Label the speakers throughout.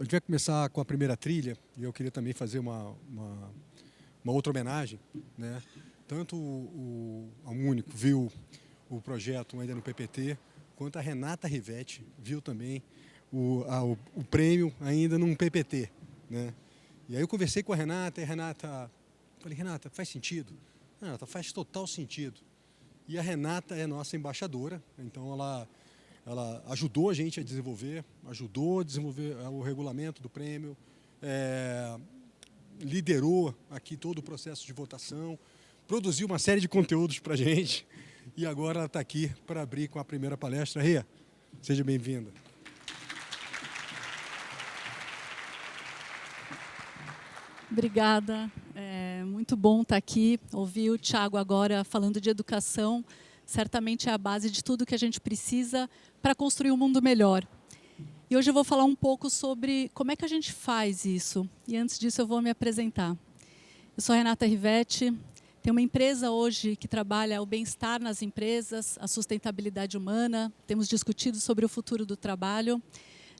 Speaker 1: A gente vai começar com a primeira trilha e eu queria também fazer uma outra homenagem, né? Tanto a Único viu o projeto ainda no PPT, quanto a Renata Rivetti viu também o prêmio ainda num PPT, né? E aí eu conversei com a Renata e a Renata, falei, Renata, faz sentido? Renata, faz total sentido. E a Renata é nossa embaixadora, então ela ajudou a gente a desenvolver o regulamento do prêmio, liderou aqui todo o processo de votação, produziu uma série de conteúdos para a gente e agora ela está aqui para abrir com a primeira palestra. Rê, seja bem-vinda.
Speaker 2: Obrigada, é muito bom estar aqui, ouvir o Thiago agora falando de educação, certamente é a base de tudo que a gente precisa para construir um mundo melhor. E hoje eu vou falar um pouco sobre como é que a gente faz isso. E antes disso eu vou me apresentar. Eu sou Renata Rivetti, tenho uma empresa hoje que trabalha o bem-estar nas empresas, a sustentabilidade humana, temos discutido sobre o futuro do trabalho.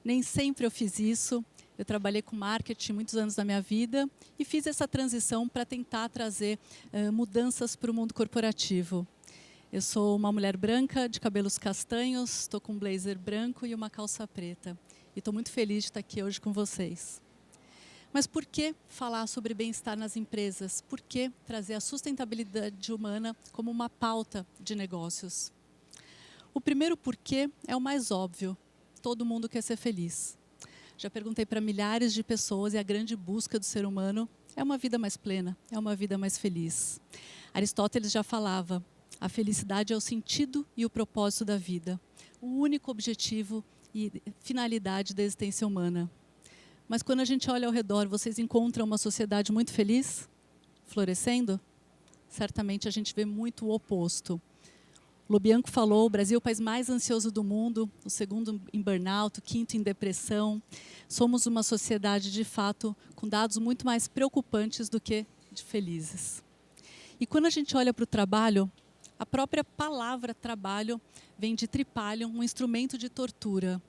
Speaker 2: Nem sempre eu fiz isso. Eu trabalhei com marketing muitos anos da minha vida e fiz essa transição para tentar trazer mudanças para o mundo corporativo. Eu sou uma mulher branca, de cabelos castanhos, estou com um blazer branco e uma calça preta. E estou muito feliz de estar aqui hoje com vocês. Mas por que falar sobre bem-estar nas empresas? Por que trazer a sustentabilidade humana como uma pauta de negócios? O primeiro porquê é o mais óbvio. Todo mundo quer ser feliz. Já perguntei para milhares de pessoas e a grande busca do ser humano é uma vida mais plena, é uma vida mais feliz. Aristóteles já falava, a felicidade é o sentido e o propósito da vida, o único objetivo e finalidade da existência humana. Mas quando a gente olha ao redor, vocês encontram uma sociedade muito feliz, florescendo? Certamente a gente vê muito o oposto. Lobianco falou, o Brasil é o país mais ansioso do mundo, o segundo em burnout, o quinto em depressão. Somos uma sociedade, de fato, com dados muito mais preocupantes do que de felizes. E quando a gente olha para o trabalho, a própria palavra trabalho vem de tripalium, um instrumento de tortura.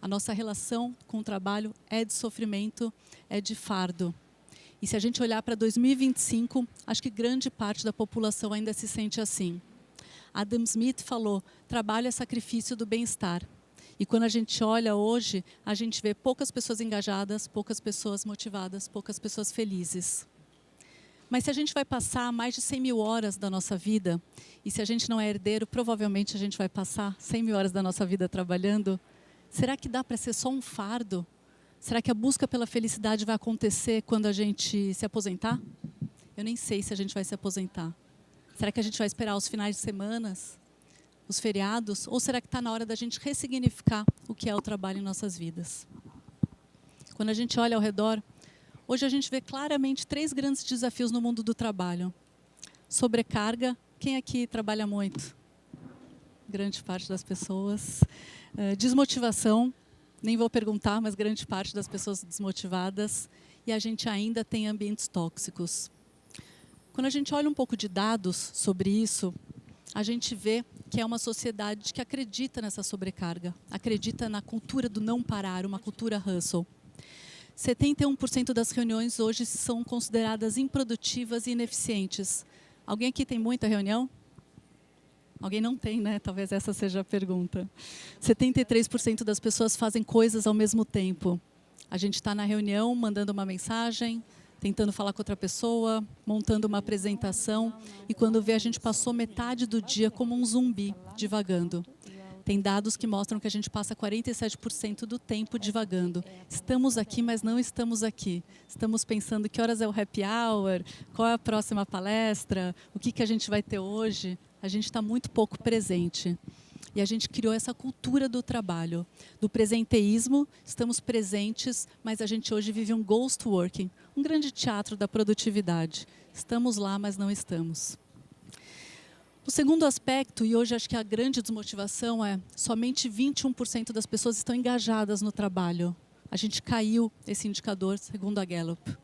Speaker 2: A nossa relação com o trabalho é de sofrimento, é de fardo. E se a gente olhar para 2025, acho que grande parte da população ainda se sente assim. Adam Smith falou, trabalho é sacrifício do bem-estar. E quando a gente olha hoje, a gente vê poucas pessoas engajadas, poucas pessoas motivadas, poucas pessoas felizes. Mas se a gente vai passar mais de 100 mil horas da nossa vida, e se a gente não é herdeiro, provavelmente a gente vai passar 100 mil horas da nossa vida trabalhando, será que dá para ser só um fardo? Será que a busca pela felicidade vai acontecer quando a gente se aposentar? Eu nem sei se a gente vai se aposentar. Será que a gente vai esperar os finais de semana, os feriados? Ou será que está na hora da gente ressignificar o que é o trabalho em nossas vidas? Quando a gente olha ao redor, hoje a gente vê claramente 3 grandes desafios no mundo do trabalho. Sobrecarga, quem aqui trabalha muito? Grande parte das pessoas. Desmotivação, nem vou perguntar, mas grande parte das pessoas desmotivadas. E a gente ainda tem ambientes tóxicos. Quando a gente olha um pouco de dados sobre isso, a gente vê que é uma sociedade que acredita nessa sobrecarga, acredita na cultura do não parar, uma cultura hustle. 71% das reuniões hoje são consideradas improdutivas e ineficientes. Alguém aqui tem muita reunião? Alguém não tem, né? Talvez essa seja a pergunta. 73% das pessoas fazem coisas ao mesmo tempo. A gente está na reunião, mandando uma mensagem, tentando falar com outra pessoa, montando uma apresentação, e quando vê, a gente passou metade do dia como um zumbi, divagando. Tem dados que mostram que a gente passa 47% do tempo divagando. Estamos aqui, mas não estamos aqui. Estamos pensando que horas é o happy hour, qual é a próxima palestra, o que a gente vai ter hoje. A gente está muito pouco presente. E a gente criou essa cultura do trabalho, do presenteísmo, estamos presentes, mas a gente hoje vive um ghost working, um grande teatro da produtividade. Estamos lá, mas não estamos. O segundo aspecto, e hoje acho que a grande desmotivação é somente 21% das pessoas estão engajadas no trabalho. A gente caiu esse indicador, segundo a Gallup.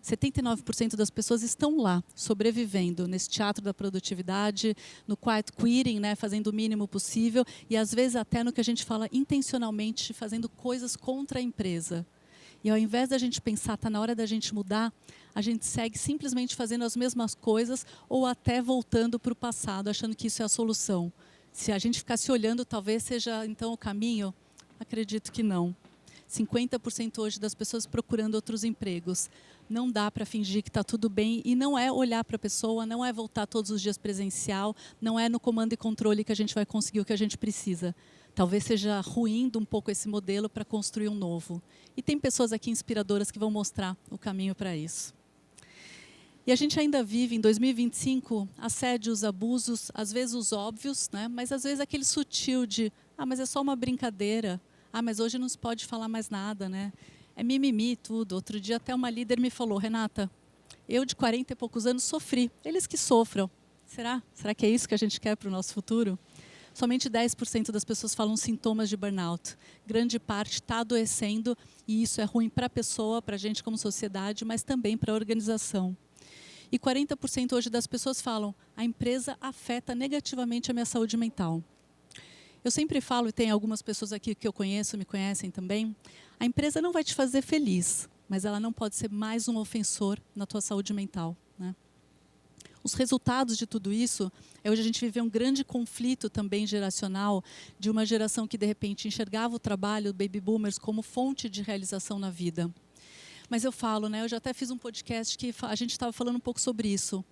Speaker 2: 79% das pessoas estão lá, sobrevivendo nesse teatro da produtividade, no quiet quitting, né, fazendo o mínimo possível, e às vezes até no que a gente fala intencionalmente, fazendo coisas contra a empresa. E ao invés da gente pensar, está na hora da gente mudar, a gente segue simplesmente fazendo as mesmas coisas ou até voltando para o passado, achando que isso é a solução. Se a gente ficar se olhando, talvez seja então o caminho? Acredito que não. 50% hoje das pessoas procurando outros empregos. Não dá para fingir que está tudo bem e não é olhar para a pessoa, não é voltar todos os dias presencial, não é no comando e controle que a gente vai conseguir o que a gente precisa. Talvez seja ruindo um pouco esse modelo para construir um novo. E tem pessoas aqui inspiradoras que vão mostrar o caminho para isso. E a gente ainda vive, em 2025, assédios, abusos, às vezes os óbvios, né? Mas às vezes aquele sutil de, mas é só uma brincadeira, mas hoje não se pode falar mais nada, né? É mimimi, tudo. Outro dia até uma líder me falou, Renata, eu de 40 e poucos anos sofri, eles que sofram. Será? Será que é isso que a gente quer para o nosso futuro? Somente 10% das pessoas falam sintomas de burnout. Grande parte está adoecendo e isso é ruim para a pessoa, para a gente como sociedade, mas também para a organização. E 40% hoje das pessoas falam, a empresa afeta negativamente a minha saúde mental. Eu sempre falo, e tem algumas pessoas aqui que eu conheço, me conhecem também, a empresa não vai te fazer feliz, mas ela não pode ser mais um ofensor na tua saúde mental, né? Os resultados de tudo isso, hoje a gente vive um grande conflito também geracional, de uma geração que de repente enxergava o trabalho, baby boomers, como fonte de realização na vida. Mas eu falo, né, eu já até fiz um podcast que a gente estava falando um pouco sobre isso.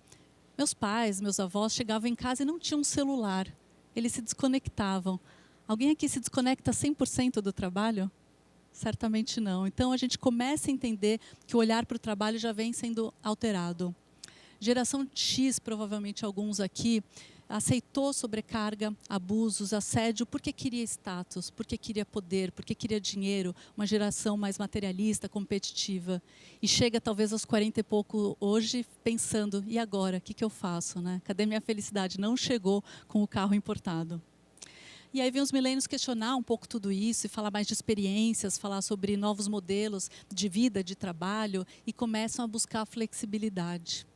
Speaker 2: Meus pais, meus avós chegavam em casa e não tinham um celular. Eles se desconectavam. Alguém aqui se desconecta 100% do trabalho? Certamente não. Então, a gente começa a entender que o olhar para o trabalho já vem sendo alterado. Geração X, provavelmente alguns aqui, aceitou sobrecarga, abusos, assédio, porque queria status, porque queria poder, porque queria dinheiro, uma geração mais materialista, competitiva. E chega talvez aos 40 e pouco hoje pensando, e agora, o que eu faço, né? Cadê minha felicidade? Não chegou com o carro importado. E aí vem os milênios questionar um pouco tudo isso e falar mais de experiências, falar sobre novos modelos de vida, de trabalho, e começam a buscar a flexibilidade.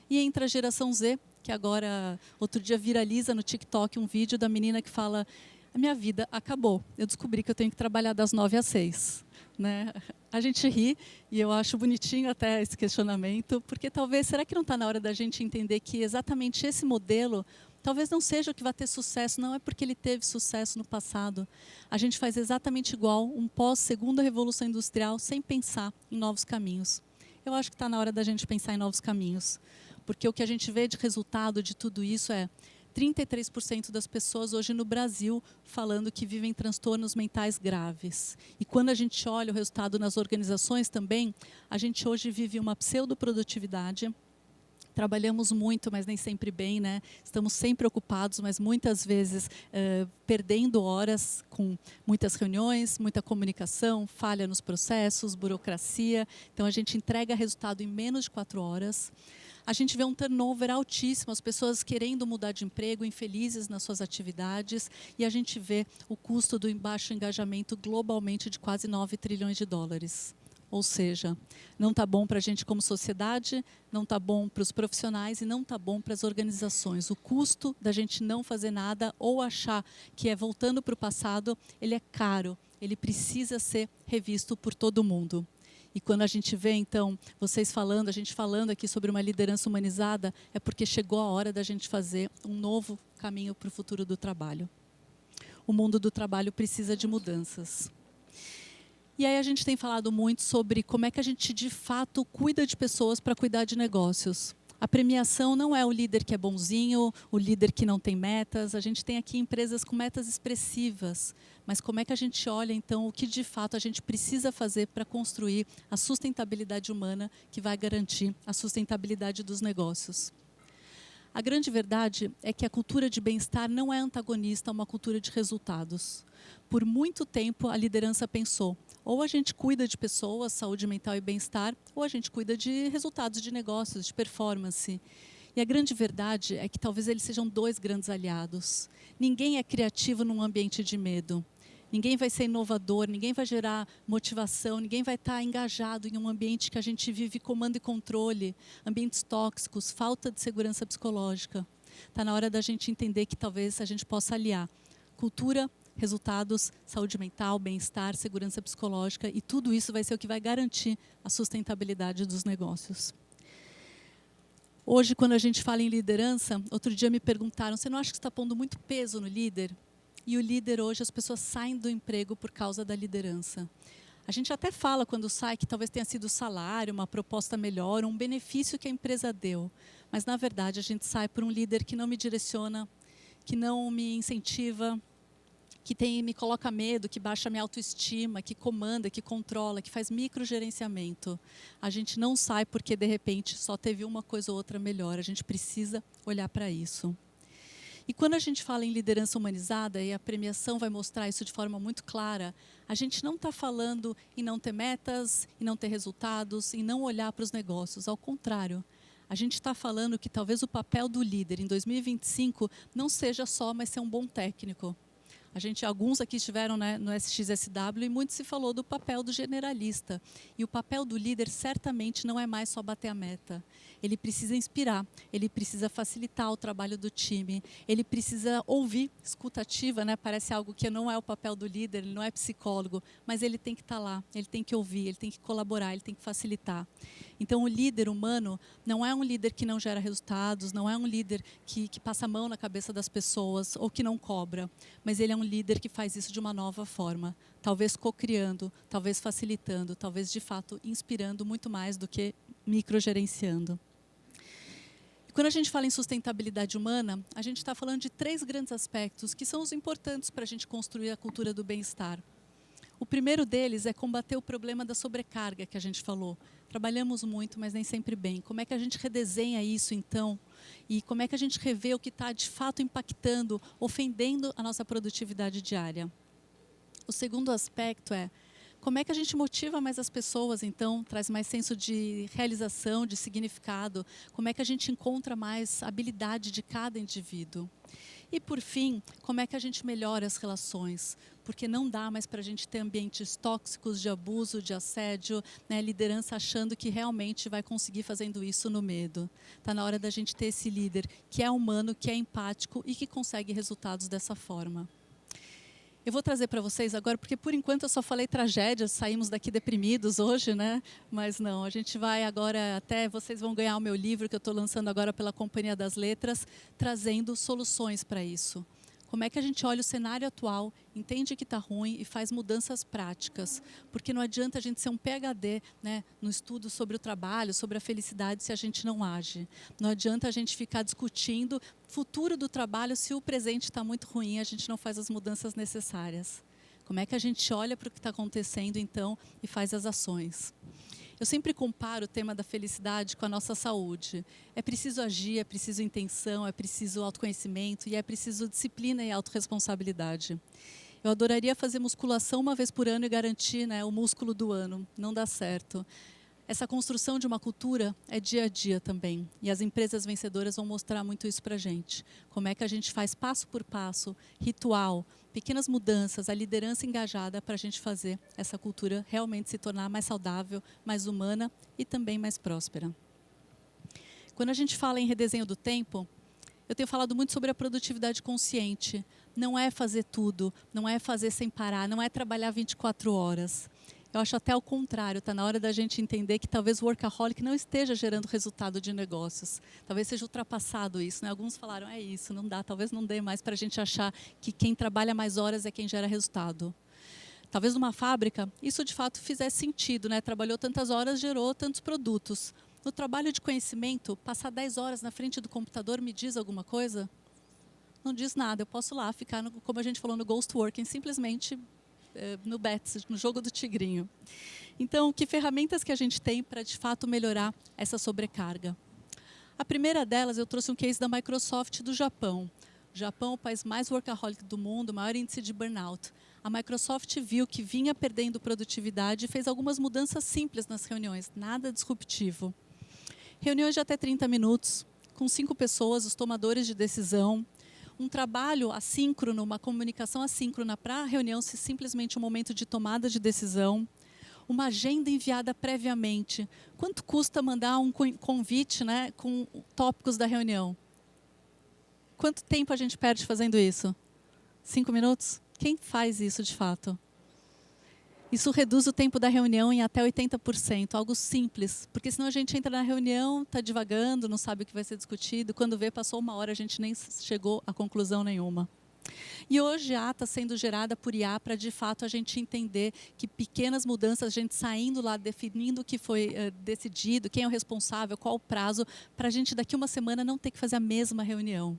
Speaker 2: E entra a geração Z, que agora, outro dia viraliza no TikTok um vídeo da menina que fala, a minha vida acabou, eu descobri que eu tenho que trabalhar das 9 às 6. Né? A gente ri, e eu acho bonitinho até esse questionamento, porque talvez, será que não está na hora da gente entender que exatamente esse modelo talvez não seja o que vai ter sucesso, não é porque ele teve sucesso no passado. A gente faz exatamente igual, um pós-segunda revolução industrial, sem pensar em novos caminhos. Eu acho que está na hora da gente pensar em novos caminhos. Porque o que a gente vê de resultado de tudo isso é 33% das pessoas hoje no Brasil falando que vivem transtornos mentais graves. E quando a gente olha o resultado nas organizações também, a gente hoje vive uma pseudoprodutividade. Trabalhamos muito, mas nem sempre bem, né? Estamos sempre ocupados, mas muitas vezes perdendo horas com muitas reuniões, muita comunicação, falha nos processos, burocracia. Então, a gente entrega resultado em menos de 4 horas. A gente vê um turnover altíssimo, as pessoas querendo mudar de emprego, infelizes nas suas atividades, e a gente vê o custo do baixo engajamento globalmente de quase 9 trilhões de dólares. Ou seja, não está bom para a gente como sociedade, não está bom para os profissionais e não está bom para as organizações. O custo da gente não fazer nada ou achar que é voltando para o passado, ele é caro, ele precisa ser revisto por todo mundo. E quando a gente vê, então, vocês falando, a gente falando aqui sobre uma liderança humanizada, é porque chegou a hora da gente fazer um novo caminho para o futuro do trabalho. O mundo do trabalho precisa de mudanças. E aí a gente tem falado muito sobre como é que a gente, de fato, cuida de pessoas para cuidar de negócios. A premiação não é o líder que é bonzinho, o líder que não tem metas. A gente tem aqui empresas com metas expressivas. Mas como é que a gente olha, então, o que de fato a gente precisa fazer para construir a sustentabilidade humana que vai garantir a sustentabilidade dos negócios? A grande verdade é que a cultura de bem-estar não é antagonista a uma cultura de resultados. Por muito tempo, a liderança pensou, ou a gente cuida de pessoas, saúde mental e bem-estar, ou a gente cuida de resultados de negócios, de performance. E a grande verdade é que talvez eles sejam 2 grandes aliados. Ninguém é criativo num ambiente de medo. Ninguém vai ser inovador, ninguém vai gerar motivação, ninguém vai estar engajado em um ambiente que a gente vive comando e controle, ambientes tóxicos, falta de segurança psicológica. Está na hora da gente entender que talvez a gente possa aliar cultura resultados, saúde mental, bem-estar, segurança psicológica, e tudo isso vai ser o que vai garantir a sustentabilidade dos negócios. Hoje, quando a gente fala em liderança, outro dia me perguntaram, você não acha que você está pondo muito peso no líder? E o líder hoje, as pessoas saem do emprego por causa da liderança. A gente até fala quando sai que talvez tenha sido o salário, uma proposta melhor, um benefício que a empresa deu. Mas, na verdade, a gente sai por um líder que não me direciona, que não me incentiva, que me coloca medo, que baixa minha autoestima, que comanda, que controla, que faz microgerenciamento. A gente não sai porque, de repente, só teve uma coisa ou outra melhor. A gente precisa olhar para isso. E quando a gente fala em liderança humanizada, e a premiação vai mostrar isso de forma muito clara, a gente não está falando em não ter metas, em não ter resultados, em não olhar para os negócios. Ao contrário, a gente está falando que talvez o papel do líder em 2025 não seja só, mas ser um bom técnico. Alguns aqui estiveram, né, no SXSW e muito se falou do papel do generalista. E o papel do líder certamente não é mais só bater a meta. Ele precisa inspirar, ele precisa facilitar o trabalho do time, ele precisa ouvir, escuta ativa, né, parece algo que não é o papel do líder, ele não é psicólogo, mas ele tem que estar lá, ele tem que ouvir, ele tem que colaborar, ele tem que facilitar. Então, o líder humano não é um líder que não gera resultados, não é um líder que passa a mão na cabeça das pessoas ou que não cobra, mas ele é um líder que faz isso de uma nova forma, talvez co-criando, talvez facilitando, talvez de fato inspirando muito mais do que microgerenciando. E quando a gente fala em sustentabilidade humana, a gente está falando de 3 grandes aspectos que são os importantes para a gente construir a cultura do bem-estar. O primeiro deles é combater o problema da sobrecarga que a gente falou. Trabalhamos muito, mas nem sempre bem. Como é que a gente redesenha isso, então? E como é que a gente revê o que está, de fato, impactando, ofendendo a nossa produtividade diária? O segundo aspecto é como é que a gente motiva mais as pessoas, então, traz mais senso de realização, de significado? Como é que a gente encontra mais habilidade de cada indivíduo? E, por fim, como é que a gente melhora as relações? Porque não dá mais para a gente ter ambientes tóxicos de abuso, de assédio, né, liderança achando que realmente vai conseguir fazendo isso no medo. Está na hora da gente ter esse líder que é humano, que é empático e que consegue resultados dessa forma. Eu vou trazer para vocês agora, porque por enquanto eu só falei tragédias, saímos daqui deprimidos hoje, né? Mas não, a gente vai agora até, vocês vão ganhar o meu livro que eu estou lançando agora pela Companhia das Letras, trazendo soluções para isso. Como é que a gente olha o cenário atual, entende que está ruim e faz mudanças práticas? Porque não adianta a gente ser um PhD, né, no estudo sobre o trabalho, sobre a felicidade, se a gente não age. Não adianta a gente ficar discutindo o futuro do trabalho se o presente está muito ruim e a gente não faz as mudanças necessárias. Como é que a gente olha para o que está acontecendo, então, e faz as ações? Eu sempre comparo o tema da felicidade com a nossa saúde. É preciso agir, é preciso intenção, é preciso autoconhecimento e é preciso disciplina e autorresponsabilidade. Eu adoraria fazer musculação uma vez por ano e garantir, né, o músculo do ano. Não dá certo. Essa construção de uma cultura é dia a dia também. E as empresas vencedoras vão mostrar muito isso para a gente. Como é que a gente faz passo por passo, ritual, pequenas mudanças, a liderança engajada para a gente fazer essa cultura realmente se tornar mais saudável, mais humana e também mais próspera. Quando a gente fala em redesenho do tempo, eu tenho falado muito sobre a produtividade consciente. Não é fazer tudo, não é fazer sem parar, não é trabalhar 24 horas. Eu acho até o contrário, está na hora da gente entender que talvez o workaholic não esteja gerando resultado de negócios. Talvez seja ultrapassado isso, né? Alguns falaram, é isso, não dá, talvez não dê mais para a gente achar que quem trabalha mais horas é quem gera resultado. Talvez numa fábrica, isso de fato fizesse sentido, né? Trabalhou tantas horas, gerou tantos produtos. No trabalho de conhecimento, passar 10 horas na frente do computador me diz alguma coisa? Não diz nada, eu posso lá ficar, como a gente falou no Ghost Working, simplesmente no Bets, no jogo do tigrinho. Então, que ferramentas que a gente tem para, de fato, melhorar essa sobrecarga? A primeira delas, eu trouxe um case da Microsoft do Japão. O Japão é o país mais workaholic do mundo, maior índice de burnout. A Microsoft viu que vinha perdendo produtividade e fez algumas mudanças simples nas reuniões, nada disruptivo. Reuniões de até 30 minutos, com 5 pessoas, os tomadores de decisão, um trabalho assíncrono, uma comunicação assíncrona para a reunião ser simplesmente um momento de tomada de decisão, uma agenda enviada previamente. Quanto custa mandar um convite, né, com tópicos da reunião? Quanto tempo a gente perde fazendo isso? 5 minutos? Quem faz isso de fato? Isso reduz o tempo da reunião em até 80%, algo simples, porque senão a gente entra na reunião, está divagando, não sabe o que vai ser discutido, quando vê, passou 1 hora, a gente nem chegou a conclusão nenhuma. E hoje a está sendo gerada por IA para, de fato, a gente entender que pequenas mudanças, a gente saindo lá, definindo o que foi decidido, quem é o responsável, qual o prazo, para a gente daqui 1 semana não ter que fazer a mesma reunião.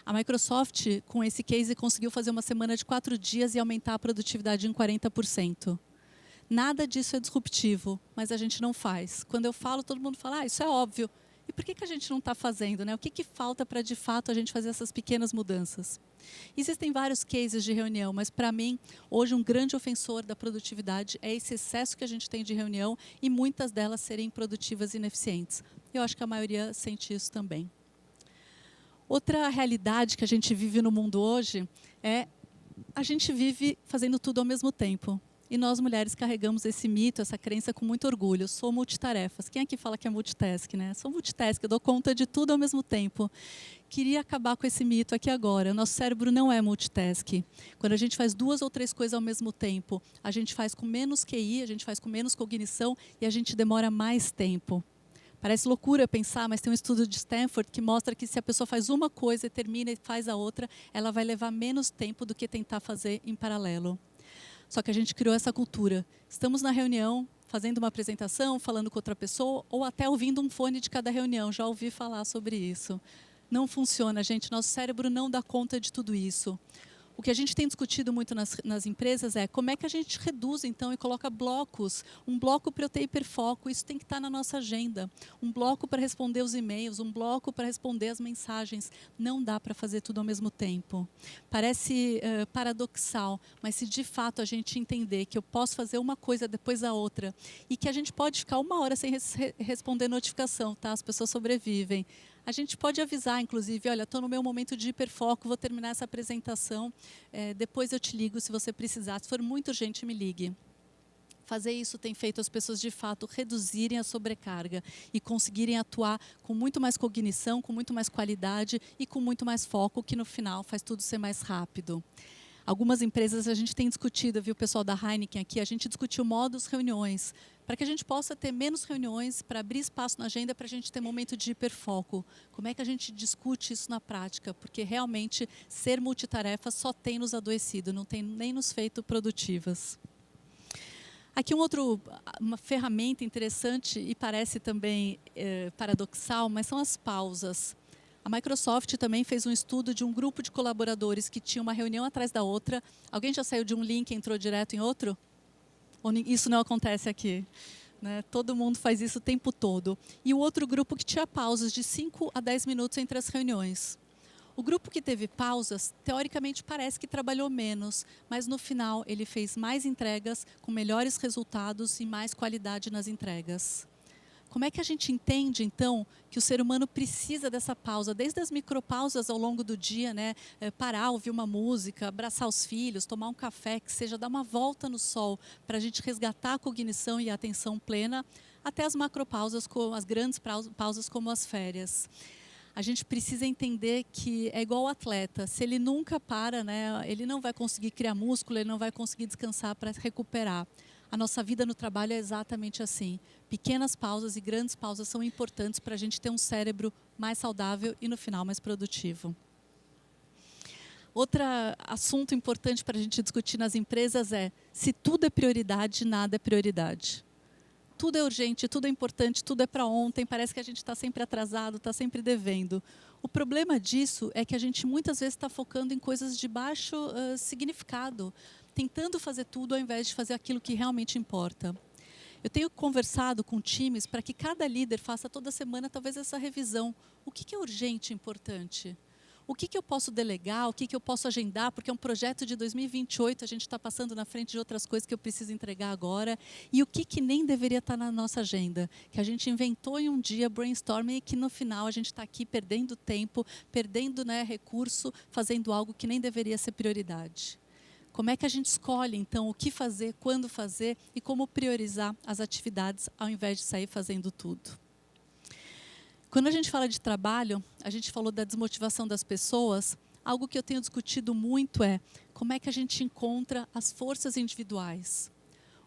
Speaker 2: A Microsoft, com esse case, conseguiu fazer uma semana de 4 dias e aumentar a produtividade em 40%. Nada disso é disruptivo, mas a gente não faz. Quando eu falo, todo mundo fala, isso é óbvio. E por que a gente não está fazendo, né? O que falta para, de fato, a gente fazer essas pequenas mudanças? Existem vários cases de reunião, mas, para mim, hoje, um grande ofensor da produtividade é esse excesso que a gente tem de reunião e muitas delas serem improdutivas e ineficientes. Eu acho que a maioria sente isso também. Outra realidade que a gente vive no mundo hoje é a gente vive fazendo tudo ao mesmo tempo. E nós, mulheres, carregamos esse mito, essa crença com muito orgulho. Sou multitarefas. Quem aqui fala que é multitask, né? Sou multitask, eu dou conta de tudo ao mesmo tempo. Queria acabar com esse mito aqui agora. O nosso cérebro não é multitask. Quando a gente faz 2 ou 3 coisas ao mesmo tempo, a gente faz com menos QI, a gente faz com menos cognição e a gente demora mais tempo. Parece loucura pensar, mas tem um estudo de Stanford que mostra que se a pessoa faz uma coisa e termina e faz a outra, ela vai levar menos tempo do que tentar fazer em paralelo. Só que a gente criou essa cultura. Estamos na reunião, fazendo uma apresentação, falando com outra pessoa, ou até ouvindo um fone de cada reunião. Já ouvi falar sobre isso. Não funciona, gente. Nosso cérebro não dá conta de tudo isso. O que a gente tem discutido muito nas empresas é como é que a gente reduz, então, e coloca blocos. Um bloco para eu ter hiperfoco, isso tem que estar na nossa agenda. Um bloco para responder os e-mails, um bloco para responder as mensagens. Não dá para fazer tudo ao mesmo tempo. Parece paradoxal, mas se de fato a gente entender que eu posso fazer uma coisa depois da outra e que a gente pode ficar 1 hora sem responder notificação, tá? As pessoas sobrevivem. A gente pode avisar, inclusive, olha, estou no meu momento de hiperfoco, vou terminar essa apresentação, depois eu te ligo se você precisar. Se for muito urgente, me ligue. Fazer isso tem feito as pessoas, de fato, reduzirem a sobrecarga e conseguirem atuar com muito mais cognição, com muito mais qualidade e com muito mais foco, que no final faz tudo ser mais rápido. Algumas empresas a gente tem discutido, viu, o pessoal da Heineken aqui, a gente discutiu modos reuniões, para que a gente possa ter menos reuniões, para abrir espaço na agenda, para a gente ter momento de hiperfoco. Como é que a gente discute isso na prática? Porque realmente ser multitarefa só tem nos adoecido, não tem nem nos feito produtivas. Aqui uma ferramenta interessante e parece também paradoxal, mas são as pausas. A Microsoft também fez um estudo de um grupo de colaboradores que tinha uma reunião atrás da outra. Alguém já saiu de um link e entrou direto em outro? Ou isso não acontece aqui? Né? Todo mundo faz isso o tempo todo. E o outro grupo que tinha pausas de 5 a 10 minutos entre as reuniões. O grupo que teve pausas, teoricamente, parece que trabalhou menos, mas no final ele fez mais entregas, com melhores resultados e mais qualidade nas entregas. Como é que a gente entende, então, que o ser humano precisa dessa pausa, desde as micropausas ao longo do dia, né? Parar, ouvir uma música, abraçar os filhos, tomar um café, que seja dar uma volta no sol, para a gente resgatar a cognição e a atenção plena, até as macropausas, as grandes pausas como as férias. A gente precisa entender que é igual o atleta, se ele nunca para, né, ele não vai conseguir criar músculo, ele não vai conseguir descansar para recuperar. A nossa vida no trabalho é exatamente assim. Pequenas pausas e grandes pausas são importantes para a gente ter um cérebro mais saudável e, no final, mais produtivo. Outro assunto importante para a gente discutir nas empresas é se tudo é prioridade, nada é prioridade. Tudo é urgente, tudo é importante, tudo é para ontem, parece que a gente está sempre atrasado, está sempre devendo. O problema disso é que a gente muitas vezes está focando em coisas de baixo significado, tentando fazer tudo ao invés de fazer aquilo que realmente importa. Eu tenho conversado com times para que cada líder faça toda semana talvez essa revisão. O que é urgente e importante? O que eu posso delegar, o que eu posso agendar, porque é um projeto de 2028, a gente está passando na frente de outras coisas que eu preciso entregar agora, e o que nem deveria estar na nossa agenda, que a gente inventou em um dia, brainstorming, e que no final a gente está aqui perdendo tempo, perdendo, né, recurso, fazendo algo que nem deveria ser prioridade. Como é que a gente escolhe, então, o que fazer, quando fazer e como priorizar as atividades ao invés de sair fazendo tudo? Quando a gente fala de trabalho, a gente falou da desmotivação das pessoas, algo que eu tenho discutido muito é como é que a gente encontra as forças individuais.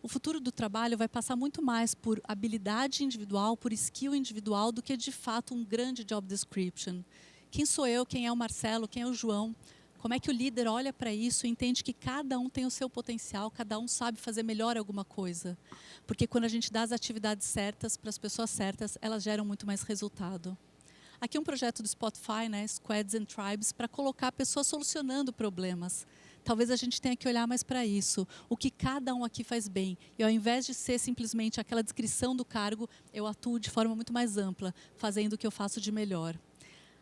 Speaker 2: O futuro do trabalho vai passar muito mais por habilidade individual, por skill individual, do que de fato um grande job description. Quem sou eu, quem é o Marcelo, quem é o João? Como é que o líder olha para isso e entende que cada um tem o seu potencial, cada um sabe fazer melhor alguma coisa? Porque quando a gente dá as atividades certas para as pessoas certas, elas geram muito mais resultado. Aqui um projeto do Spotify, né, Squads and Tribes, para colocar pessoas solucionando problemas. Talvez a gente tenha que olhar mais para isso, o que cada um aqui faz bem. E ao invés de ser simplesmente aquela descrição do cargo, eu atuo de forma muito mais ampla, fazendo o que eu faço de melhor.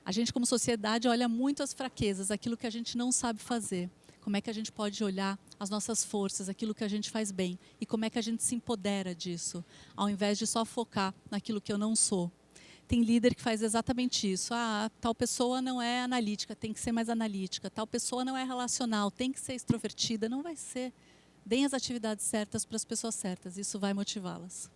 Speaker 2: A gente, como sociedade, olha muito as fraquezas, aquilo que a gente não sabe fazer. Como é que a gente pode olhar as nossas forças, aquilo que a gente faz bem, e como é que a gente se empodera disso, ao invés de só focar naquilo que eu não sou. Tem líder que faz exatamente isso. Tal pessoa não é analítica, tem que ser mais analítica. Tal pessoa não é relacional, tem que ser extrovertida. Não vai ser. Deem as atividades certas para as pessoas certas, isso vai motivá-las.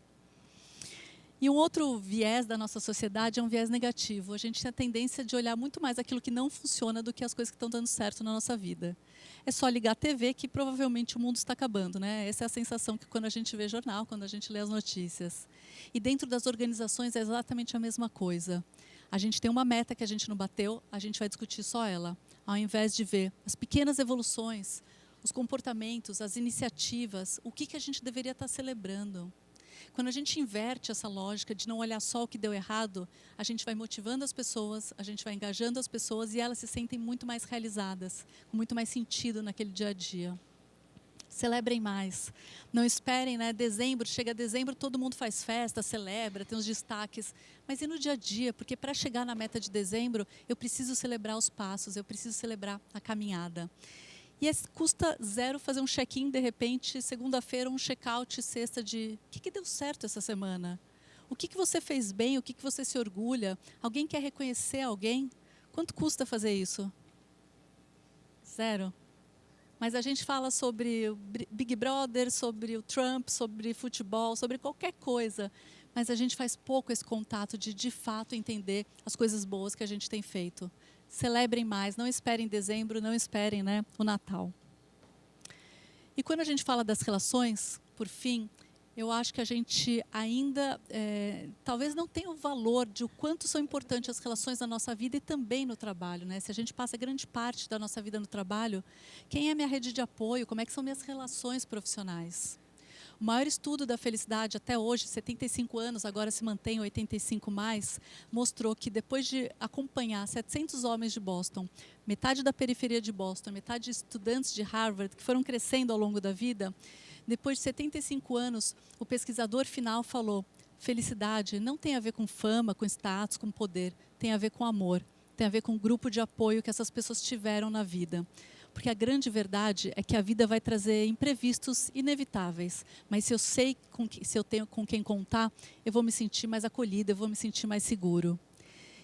Speaker 2: E um outro viés da nossa sociedade é um viés negativo. A gente tem a tendência de olhar muito mais aquilo que não funciona do que as coisas que estão dando certo na nossa vida. É só ligar a TV que provavelmente o mundo está acabando, né? Essa é a sensação que quando a gente vê jornal, quando a gente lê as notícias. E dentro das organizações é exatamente a mesma coisa. A gente tem uma meta que a gente não bateu, a gente vai discutir só ela, ao invés de ver as pequenas evoluções, os comportamentos, as iniciativas, o que a gente deveria estar celebrando. Quando a gente inverte essa lógica de não olhar só o que deu errado, a gente vai motivando as pessoas, a gente vai engajando as pessoas e elas se sentem muito mais realizadas, com muito mais sentido naquele dia a dia. Celebrem mais. Não esperem, né? Dezembro, chega dezembro, todo mundo faz festa, celebra, tem os destaques. Mas e no dia a dia? Porque para chegar na meta de dezembro, eu preciso celebrar os passos, eu preciso celebrar a caminhada. E custa zero fazer um check-in, de repente, segunda-feira, um check-out, sexta de o que deu certo essa semana? O que você fez bem? O que você se orgulha? Alguém quer reconhecer alguém? Quanto custa fazer isso? Zero. Mas a gente fala sobre o Big Brother, sobre o Trump, sobre futebol, sobre qualquer coisa. Mas a gente faz pouco esse contato de fato, entender as coisas boas que a gente tem feito. Celebrem mais, não esperem dezembro, não esperem, né, o Natal. E quando a gente fala das relações, por fim, eu acho que a gente ainda talvez não tenha o valor de o quanto são importantes as relações na nossa vida e também no trabalho, né? Se a gente passa grande parte da nossa vida no trabalho, quem é minha rede de apoio? Como é que são minhas relações profissionais? O maior estudo da felicidade até hoje, 75 anos, agora se mantém 85 mais, mostrou que depois de acompanhar 700 homens de Boston, metade da periferia de Boston, metade de estudantes de Harvard, que foram crescendo ao longo da vida, depois de 75 anos, o pesquisador final falou: felicidade não tem a ver com fama, com status, com poder, tem a ver com amor, tem a ver com o grupo de apoio que essas pessoas tiveram na vida. Porque a grande verdade é que a vida vai trazer imprevistos inevitáveis. Mas se eu sei, se eu tenho com quem contar, eu vou me sentir mais acolhida, eu vou me sentir mais seguro.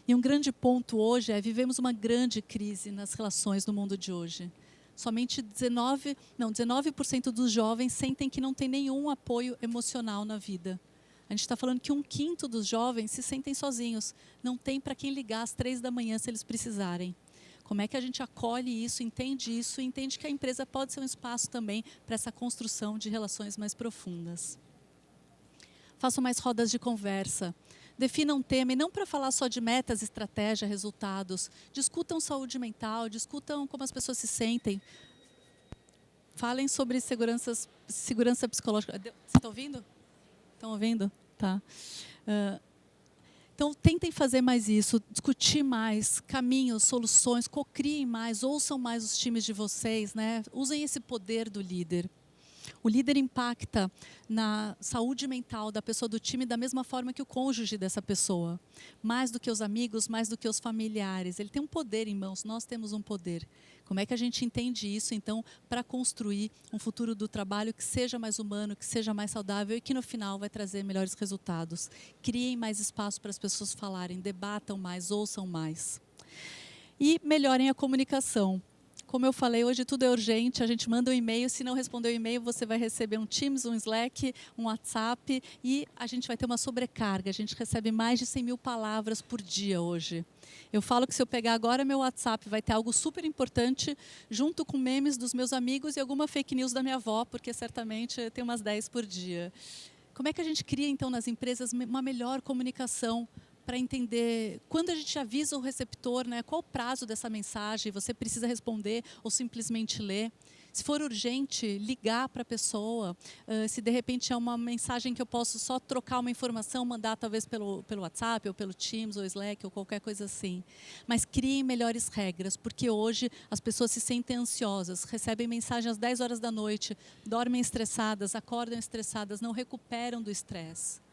Speaker 2: E um grande ponto hoje é vivemos uma grande crise nas relações no mundo de hoje. Somente 19% dos jovens sentem que não tem nenhum apoio emocional na vida. A gente está falando que 1/5 dos jovens se sentem sozinhos. Não tem para quem ligar às 3 da manhã se eles precisarem. Como é que a gente acolhe isso, e entende que a empresa pode ser um espaço também para essa construção de relações mais profundas. Façam mais rodas de conversa. Definam um tema, e não para falar só de metas, estratégia, resultados. Discutam saúde mental, discutam como as pessoas se sentem. Falem sobre segurança psicológica. Vocês estão ouvindo? Estão ouvindo? Tá. Então, tentem fazer mais isso, discutir mais caminhos, soluções, cocriem mais, ouçam mais os times de vocês, né? Usem esse poder do líder. O líder impacta na saúde mental da pessoa do time da mesma forma que o cônjuge dessa pessoa. Mais do que os amigos, mais do que os familiares. Ele tem um poder em mãos, nós temos um poder. Como é que a gente entende isso, então, para construir um futuro do trabalho que seja mais humano, que seja mais saudável e que, no final, vai trazer melhores resultados? Criem mais espaço para as pessoas falarem, debatam mais, ouçam mais. E melhorem a comunicação. Como eu falei, hoje tudo é urgente, a gente manda um e-mail, se não responder o e-mail, você vai receber um Teams, um Slack, um WhatsApp, e a gente vai ter uma sobrecarga. A gente recebe mais de 100 mil palavras por dia hoje. Eu falo que se eu pegar agora meu WhatsApp, vai ter algo super importante, junto com memes dos meus amigos e alguma fake news da minha avó, porque certamente tem umas 10 por dia. Como é que a gente cria, então, nas empresas, uma melhor comunicação para entender quando a gente avisa o receptor, né, qual o prazo dessa mensagem, você precisa responder ou simplesmente ler. Se for urgente, ligar para a pessoa. Se de repente é uma mensagem que eu posso só trocar uma informação, mandar talvez pelo WhatsApp, ou pelo Teams, ou Slack, ou qualquer coisa assim. Mas criem melhores regras, porque hoje as pessoas se sentem ansiosas, recebem mensagem às 10 horas da noite, dormem estressadas, acordam estressadas, não recuperam do estresse.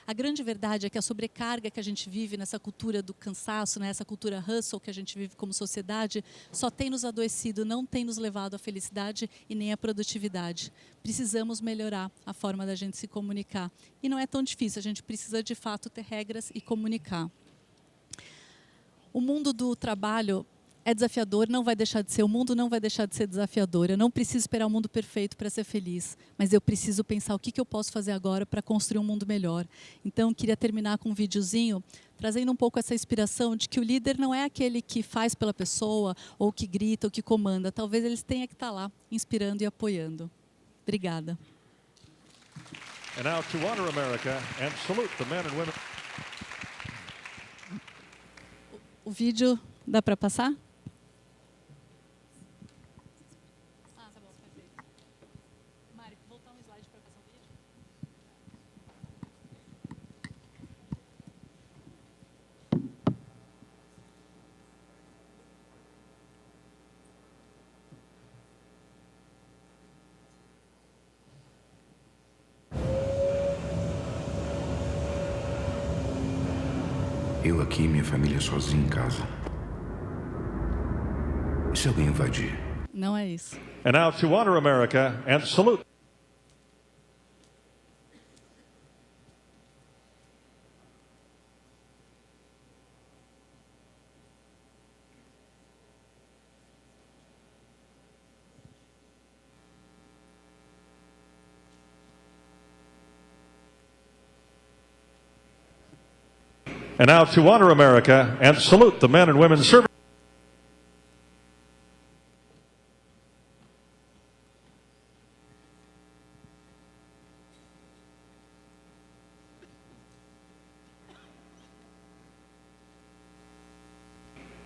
Speaker 2: A grande verdade é que a sobrecarga que a gente vive nessa cultura do cansaço, nessa cultura hustle que a gente vive como sociedade, só tem nos adoecido, não tem nos levado à felicidade e nem à produtividade. Precisamos melhorar a forma da gente se comunicar. E não é tão difícil, a gente precisa de fato ter regras e comunicar. O mundo do trabalho é desafiador, não vai deixar de ser, o mundo não vai deixar de ser desafiador. Eu não preciso esperar o mundo perfeito para ser feliz, mas eu preciso pensar o que eu posso fazer agora para construir um mundo melhor. Então, queria terminar com um videozinho, trazendo um pouco essa inspiração de que o líder não é aquele que faz pela pessoa, ou que grita, ou que comanda. Talvez eles tenham que estar lá, inspirando e apoiando. Obrigada.
Speaker 3: And now to honor America and salute the men and women.
Speaker 2: O vídeo, dá para passar?
Speaker 4: Eu aqui e minha família sozinha em casa. E se alguém invadir?
Speaker 2: Não é isso.
Speaker 3: And now to honor America and salute. And now to honor America and salute the men and women serving.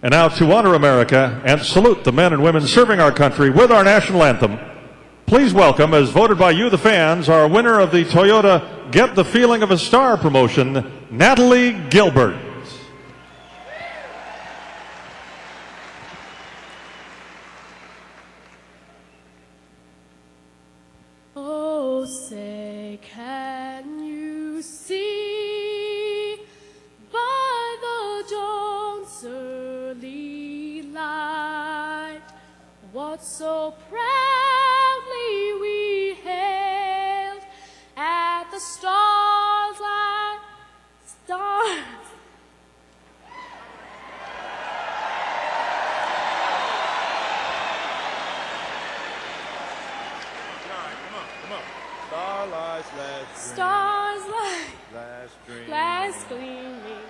Speaker 3: And now to honor America and salute the men and women serving our country with our national anthem. Please welcome, as voted by you, the fans, our winner of the Toyota Get the Feeling of a Star promotion, Natalie Gilbert.
Speaker 5: Oh, say, can you see by the dawn's early light what so proudly we hailed at the stars like stars? Stars like last gleaming,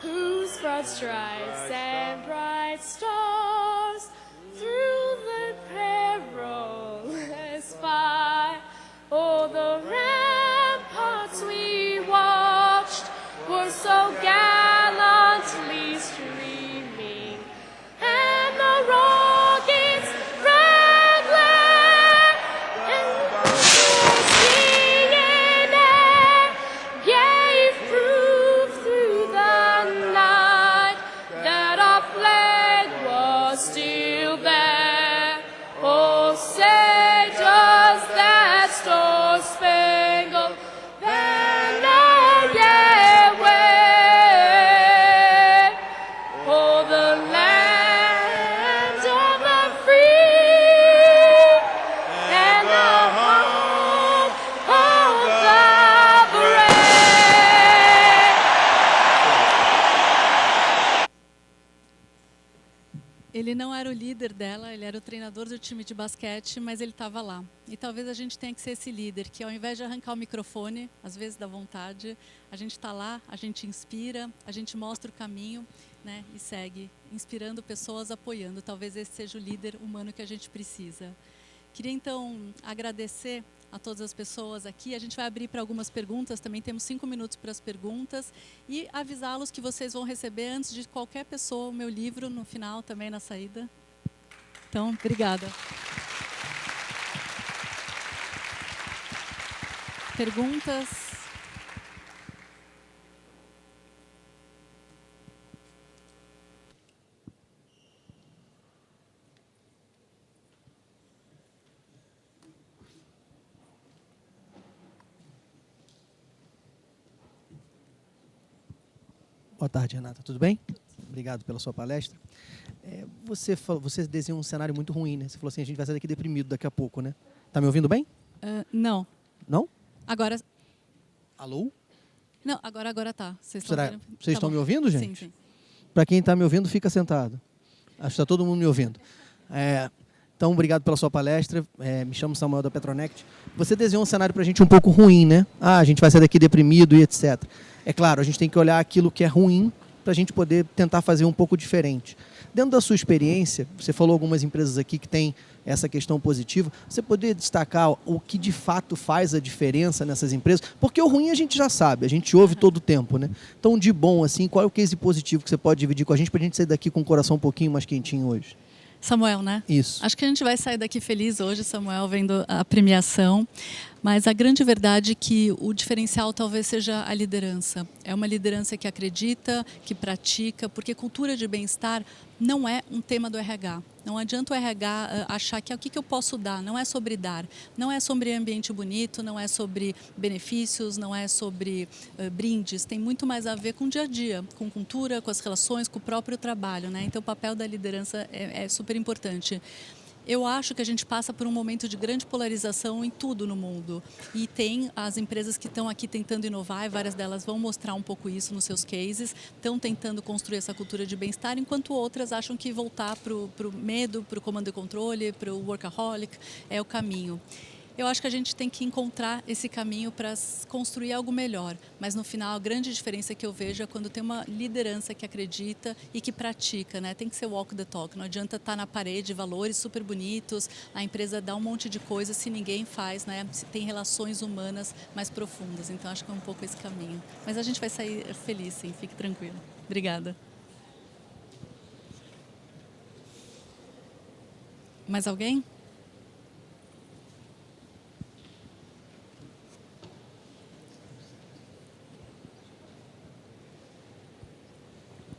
Speaker 5: whose broad stripes and bright stars through the perilous fight. Oh, the ramparts we watched were so gallantly streaming, and the rockets red glare, and the singing air gave proof through the night that our flag was
Speaker 2: Ele não era o líder dela, ele era o treinador do time de basquete, mas ele estava lá. E talvez a gente tenha que ser esse líder, que ao invés de arrancar o microfone, às vezes dá vontade, a gente está lá, a gente inspira, a gente mostra o caminho, né, e segue, inspirando pessoas, apoiando. Talvez esse seja o líder humano que a gente precisa. Queria então agradecer a todas as pessoas aqui. A gente vai abrir para algumas perguntas, também temos 5 minutos para as perguntas. E avisá-los que vocês vão receber, antes de qualquer pessoa, o meu livro no final, também na saída. Então, obrigada. Perguntas?
Speaker 6: Boa tarde, Renata. Tudo bem? Obrigado pela sua palestra. Você desenhou um cenário muito ruim, né? Você falou assim, a gente vai sair daqui deprimido daqui a pouco, né? Tá me ouvindo bem?
Speaker 2: Não.
Speaker 6: Não?
Speaker 2: Agora...
Speaker 6: Alô?
Speaker 2: Não, agora tá. Vocês
Speaker 6: estão me ouvindo, gente?
Speaker 2: Sim, sim.
Speaker 6: Para quem está me ouvindo, fica sentado. Acho que está todo mundo me ouvindo. Então, obrigado pela sua palestra. Me chamo Samuel da Petronect. Você desenhou um cenário para a gente um pouco ruim, né? A gente vai sair daqui deprimido e etc. É claro, a gente tem que olhar aquilo que é ruim para a gente poder tentar fazer um pouco diferente. Dentro da sua experiência, você falou algumas empresas aqui que têm essa questão positiva, você poderia destacar o que de fato faz a diferença nessas empresas? Porque o ruim a gente já sabe, a gente ouve todo o tempo, né? Então, de bom, assim, qual é o case positivo que você pode dividir com a gente para a gente sair daqui com o coração um pouquinho mais quentinho hoje?
Speaker 2: Samuel, né?
Speaker 6: Isso.
Speaker 2: Acho que a gente vai sair daqui feliz hoje, Samuel, vendo a premiação. Mas a grande verdade é que o diferencial talvez seja a liderança. É uma liderança que acredita, que pratica, porque cultura de bem-estar não é um tema do RH. Não adianta o RH achar que o que eu posso dar, não é sobre dar. Não é sobre ambiente bonito, não é sobre benefícios, não é sobre brindes. Tem muito mais a ver com o dia a dia, com cultura, com as relações, com o próprio trabalho, né? Então o papel da liderança é super importante. Eu acho que a gente passa por um momento de grande polarização em tudo no mundo. E tem as empresas que estão aqui tentando inovar, e várias delas vão mostrar um pouco isso nos seus cases, estão tentando construir essa cultura de bem-estar, enquanto outras acham que voltar para o medo, para o comando e controle, para o workaholic, é o caminho. Eu acho que a gente tem que encontrar esse caminho para construir algo melhor. Mas, no final, a grande diferença que eu vejo é quando tem uma liderança que acredita e que pratica, né? Tem que ser walk the talk. Não adianta estar na parede, valores super bonitos, a empresa dá um monte de coisa se ninguém faz, né? Se tem relações humanas mais profundas. Então, acho que é um pouco esse caminho. Mas a gente vai sair feliz, sim. Fique tranquilo. Obrigada. Mais alguém?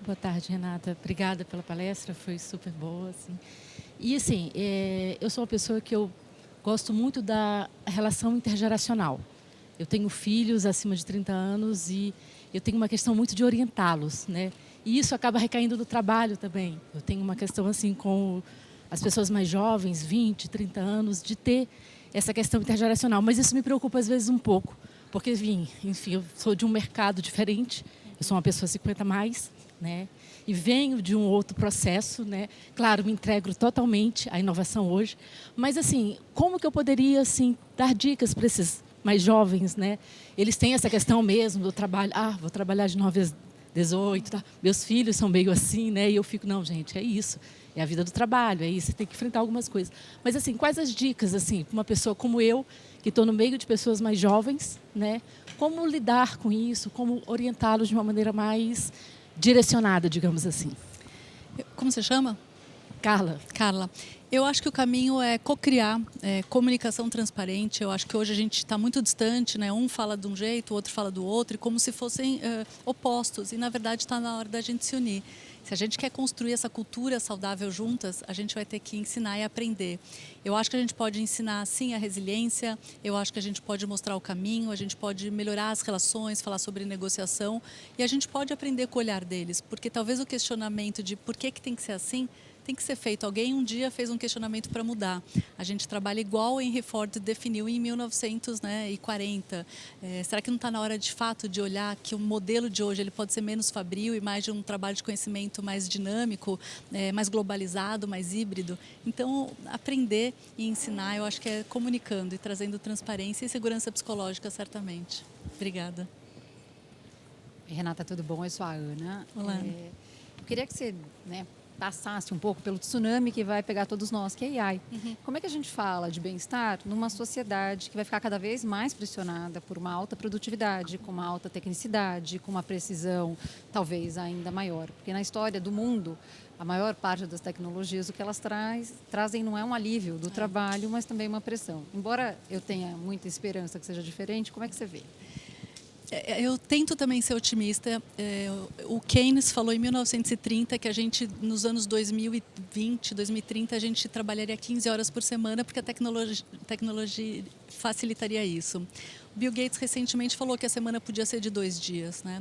Speaker 7: Boa tarde, Renata. Obrigada pela palestra, foi super boa. Assim. E, assim, eu sou uma pessoa que eu gosto muito da relação intergeracional. Eu tenho filhos acima de 30 anos e eu tenho uma questão muito de orientá-los, né? E isso acaba recaindo no trabalho também. Eu tenho uma questão, assim, com as pessoas mais jovens, 20, 30 anos, de ter essa questão intergeracional. Mas isso me preocupa, às vezes, um pouco. Porque, enfim, eu sou de um mercado diferente. Eu sou uma pessoa 50 mais, né? E venho de um outro processo, né? Claro, me entrego totalmente à inovação hoje, mas assim, como que eu poderia assim dar dicas para esses mais jovens, né? Eles têm essa questão mesmo do trabalho, vou trabalhar de 9 às 18, tá? Meus filhos são meio assim, né? E eu fico, não, gente, é isso. É a vida do trabalho, é isso, você tem que enfrentar algumas coisas. Mas assim, quais as dicas assim, para uma pessoa como eu, que estou no meio de pessoas mais jovens, né? Como lidar com isso, como orientá-los de uma maneira mais direcionada, digamos assim.
Speaker 2: Como você chama?
Speaker 7: Carla.
Speaker 2: Carla. Eu acho que o caminho é co-criar, comunicação transparente. Eu acho que hoje a gente está muito distante, né? Um fala de um jeito, o outro fala do outro, e como se fossem opostos. E, na verdade, está na hora da gente se unir. Se a gente quer construir essa cultura saudável juntas, a gente vai ter que ensinar e aprender. Eu acho que a gente pode ensinar, sim, a resiliência. Eu acho que a gente pode mostrar o caminho, a gente pode melhorar as relações, falar sobre negociação. E a gente pode aprender com o olhar deles. Porque talvez o questionamento de por que tem que ser assim tem que ser feito. Alguém um dia fez um questionamento para mudar. A gente trabalha igual Henry Ford definiu em 1940. Será que não está na hora, de fato, de olhar que o modelo de hoje ele pode ser menos fabril e mais de um trabalho de conhecimento mais dinâmico, mais globalizado, mais híbrido? Então, aprender e ensinar, eu acho que é comunicando e trazendo transparência e segurança psicológica, certamente. Obrigada.
Speaker 8: Renata, tudo bom? Eu sou a Ana.
Speaker 2: Olá.
Speaker 8: Eu queria que você passasse um pouco pelo tsunami que vai pegar todos nós, que é AI. Como é que a gente fala de bem-estar numa sociedade que vai ficar cada vez mais pressionada por uma alta produtividade, com uma alta tecnicidade, com uma precisão talvez ainda maior? Porque na história do mundo, a maior parte das tecnologias, o que elas trazem não é um alívio do trabalho, mas também uma pressão. Embora eu tenha muita esperança que seja diferente, como é que você vê?
Speaker 2: Eu tento também ser otimista. O Keynes falou em 1930 que a gente, nos anos 2020, 2030, a gente trabalharia 15 horas por semana porque a tecnologia facilitaria isso. O Bill Gates recentemente falou que a semana podia ser de 2 dias, né?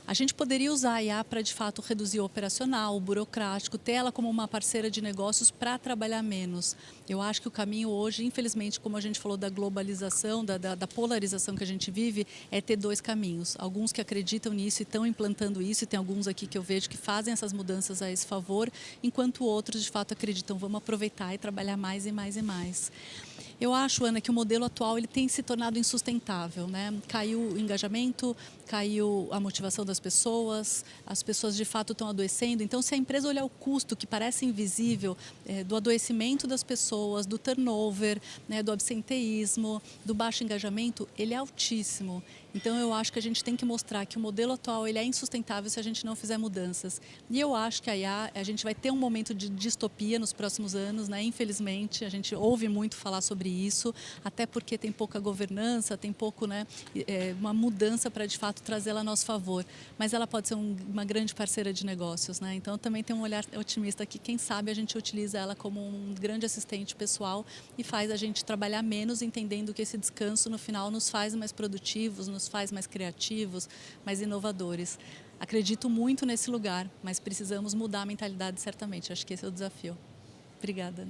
Speaker 2: A gente poderia usar a IA para, de fato, reduzir o operacional, o burocrático, ter ela como uma parceira de negócios para trabalhar menos. Eu acho que o caminho hoje, infelizmente, como a gente falou da globalização, da polarização que a gente vive, é ter 2 caminhos. Alguns que acreditam nisso e estão implantando isso, e tem alguns aqui que eu vejo que fazem essas mudanças a esse favor, enquanto outros, de fato, acreditam, vamos aproveitar e trabalhar mais e mais e mais. Eu acho, Ana, que o modelo atual ele tem se tornado insustentável, né? Caiu o engajamento, caiu a motivação das pessoas, as pessoas de fato estão adoecendo. Então, se a empresa olhar o custo que parece invisível do adoecimento das pessoas, do turnover, né, do absenteísmo, do baixo engajamento, ele é altíssimo. Então, eu acho que a gente tem que mostrar que o modelo atual ele é insustentável se a gente não fizer mudanças. E eu acho que a gente vai ter um momento de distopia nos próximos anos, né? Infelizmente, a gente ouve muito falar sobre isso, até porque tem pouca governança, tem pouco, né, uma mudança para, de fato, trazê-la a nosso favor. Mas ela pode ser uma grande parceira de negócios, né? Então, eu também tenho um olhar otimista que, quem sabe, a gente utiliza ela como um grande assistente pessoal e faz a gente trabalhar menos, entendendo que esse descanso, no final, nos faz mais produtivos, nos faz mais criativos, mais inovadores. Acredito muito nesse lugar, mas precisamos mudar a mentalidade, certamente. Acho que esse é o desafio. Obrigada.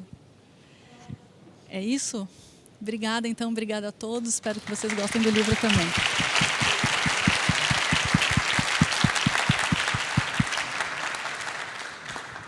Speaker 2: É isso? Obrigada, então. Obrigada a todos. Espero que vocês gostem do livro também.